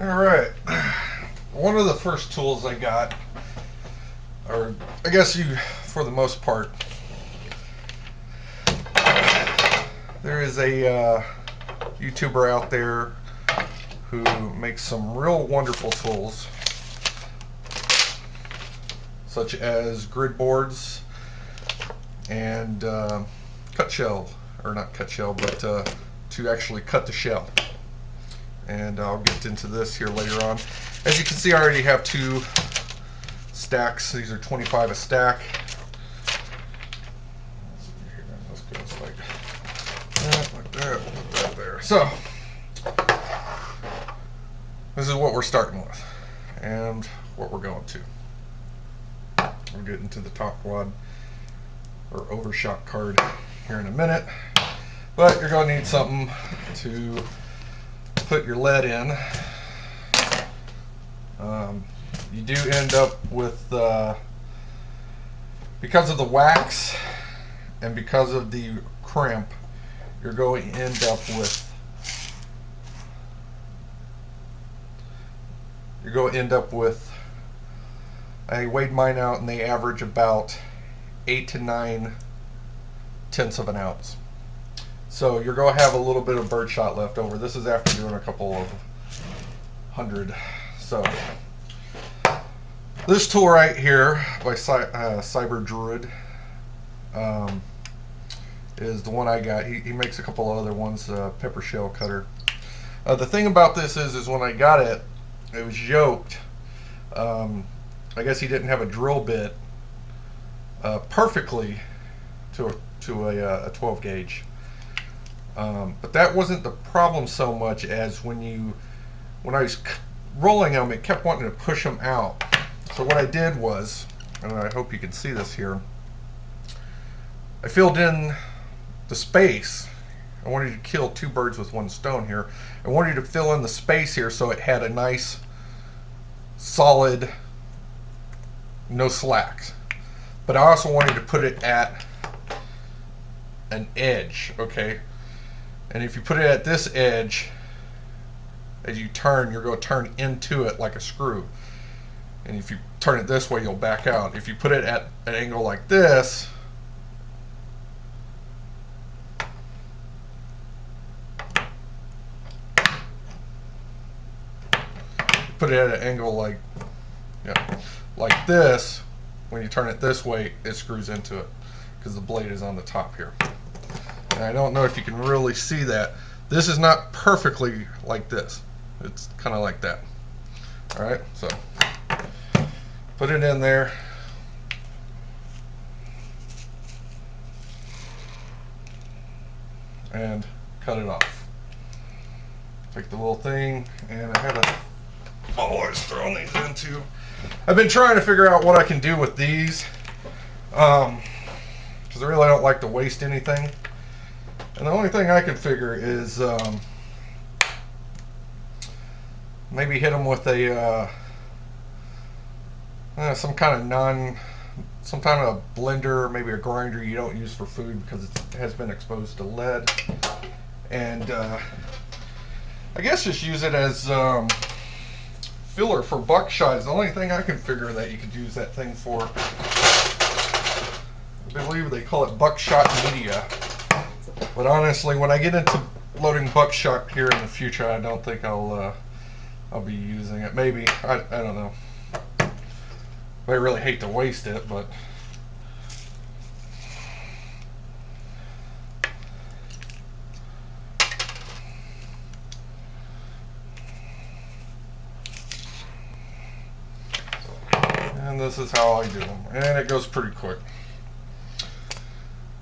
Alright, one of the first tools I got, or I guess for the most part, there is a YouTuber out there who makes some real wonderful tools, such as grid boards and cut shell, or not cut shell, but to actually cut the shell. And I'll get into this here later on. As you can see, I already have two stacks. These are 25 a stack. Let's go like that, put that there. So, this is what we're starting with, and what we're going to. We'll get into the top quad, or overshot card, here in a minute. But you're going to need something to put your lead in. You do end up with, because of the wax and because of the crimp, you're going to end up with, I weighed mine out and they average about 8 to 9 tenths of an ounce. So you're going to have a little bit of birdshot left over. This is after doing a couple of hundred. So this tool right here by Cyber Druid is the one I got. He makes a couple of other ones, pepper shell cutter. The thing about this is when I got it, it was yoked. I guess he didn't have a drill bit perfectly to a 12 gauge. But that wasn't the problem so much as when I was rolling them, it kept wanting to push them out. So what I did was, and I hope you can see this here, I filled in the space. I wanted to kill two birds with one stone here. I wanted to fill in the space here so it had a nice, solid, no slacks. But I also wanted to put it at an edge, okay? And if you put it at this edge, as you turn, you're going to turn into it like a screw. And if you turn it this way, you'll back out. If you put it at an angle like this, put it at an angle like this, when you turn it this way, it screws into it because the blade is on the top here. And I don't know if you can really see that. This is not perfectly like this. It's kind of like that. Alright, so put it in there. And cut it off. Take the little thing, and I had a ball I was throwing these into. I've been trying to figure out what I can do with these, because I really don't like to waste anything. And the only thing I can figure is maybe hit them with a some kind of blender, maybe a grinder you don't use for food because it has been exposed to lead, and I guess just use it as filler for buckshot is the only thing I can figure that you could use that thing for. I believe they call it buckshot media. But honestly, when I get into loading buckshot here in the future, I don't think I'll be using it. Maybe, I don't know. I really hate to waste it, but and this is how I do them, and it goes pretty quick.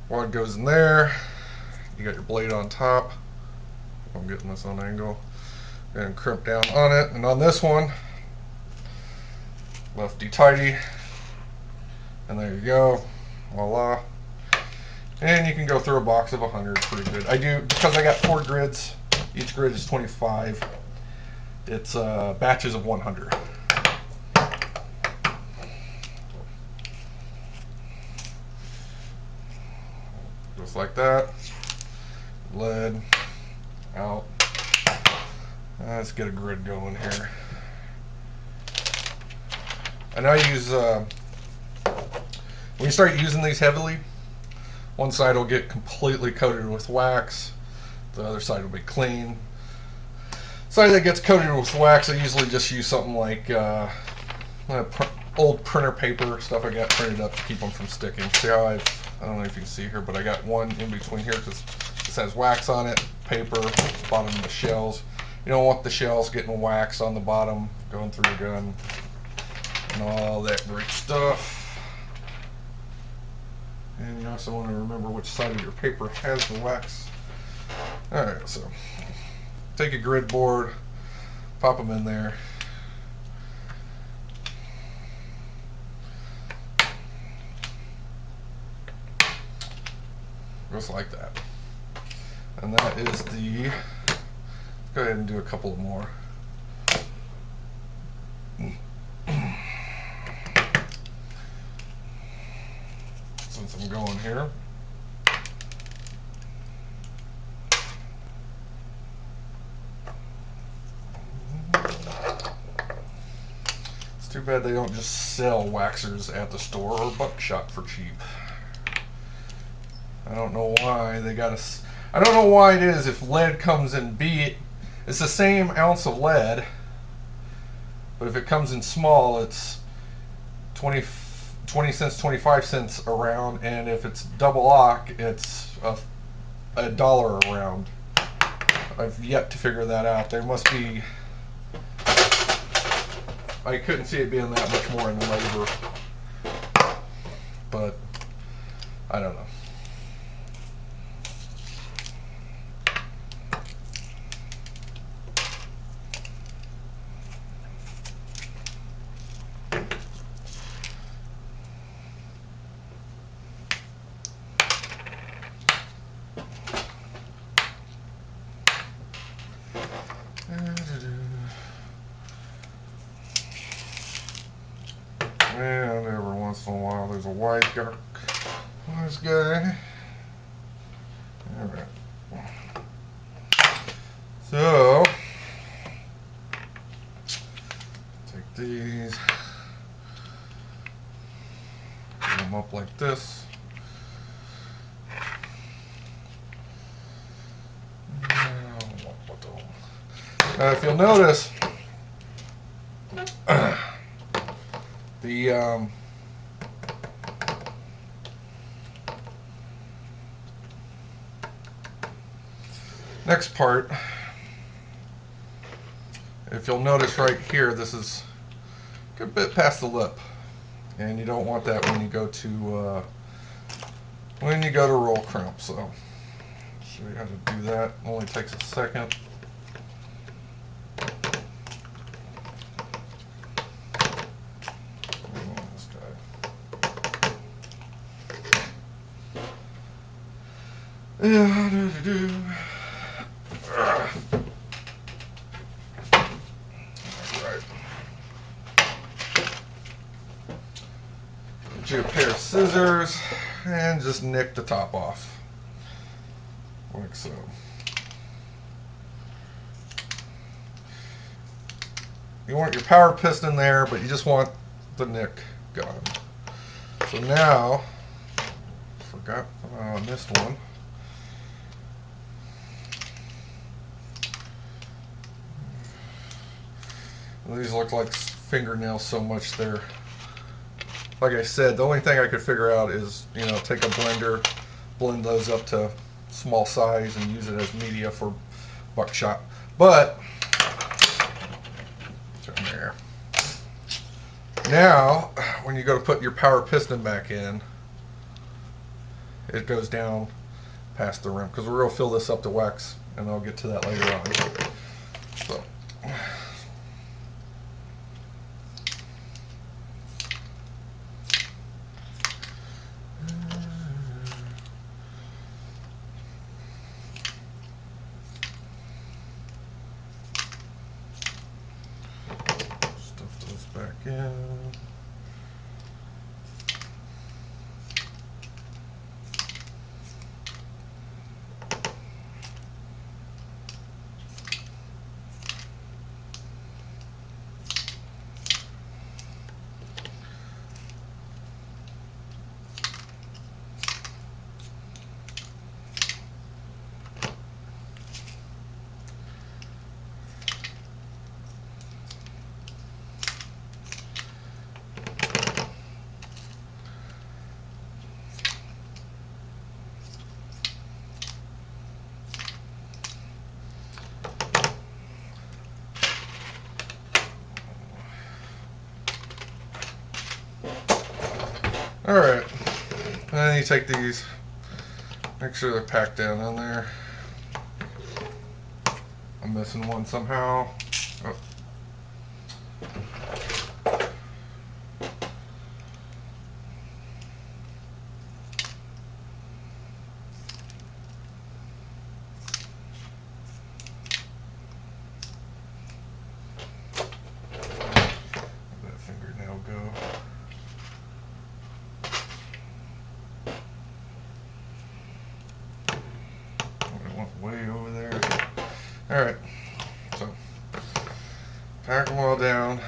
Wad goes in there. You got your blade on top. I'm getting this on angle. And crimp down on it. And on this one, lefty tighty. And there you go. Voila. And you can go through a box of 100 pretty good. I do, because I got 4 grids. Each grid is 25. It's batches of 100. Just like that. Lead out. Let's get a grid going here. And I use, when you start using these heavily, one side will get completely coated with wax, the other side will be clean. Side that gets coated with wax, I usually just use something like old printer paper, stuff I got printed up to keep them from sticking. See how I don't know if you can see here, but I got one in between here because this has wax on it, paper, bottom of the shells. You don't want the shells getting wax on the bottom, going through your gun, and all that great stuff. And you also want to remember which side of your paper has the wax. Alright, so take a grid board, pop them in there. Just like that. And that is the, let's go ahead and do a couple more. Since I'm going here. It's too bad they don't just sell waxers at the store or buckshot for cheap. I don't know why they got us. I don't know why it is if lead comes in it's the same ounce of lead, but if it comes in small, it's 20 cents, 25 cents a round, and if it's double ock, it's a dollar a round. I've yet to figure that out. There must be. I couldn't see it being that much more in labor, but I don't know. And every once in a while there's a white guy. This guy. Alright. So, take these, put them up like this. Now, if you'll notice, the next part, if you'll notice right here, this is a good bit past the lip, and you don't want that when you go to roll crimp. So, I'll show you how to do that. It only takes a second. Yeah, Alright. Get you a pair of scissors and just nick the top off. Like so. You want your power piston there, but you just want the nick gone. So now, I missed one. These look like fingernails so much they're, like I said, the only thing I could figure out is, take a blender, blend those up to small size and use it as media for buckshot. But, turn there. Now, when you go to put your power piston back in, it goes down past the rim, because we're going to fill this up to wax, and I'll get to that later on. So. Back in. Alright, and then you take these, make sure they're packed down on there. I'm missing one somehow. Oh. Where'd that fingernail go? It went way over there. Alright, so pack them all down.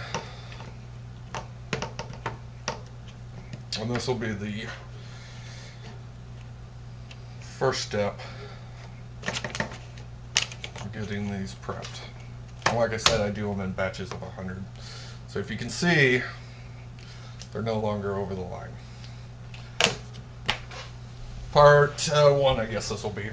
And this will be the first step of getting these prepped. And like I said, I do them in batches of 100. So if you can see, they're no longer over the line. Part 1, I guess this will be.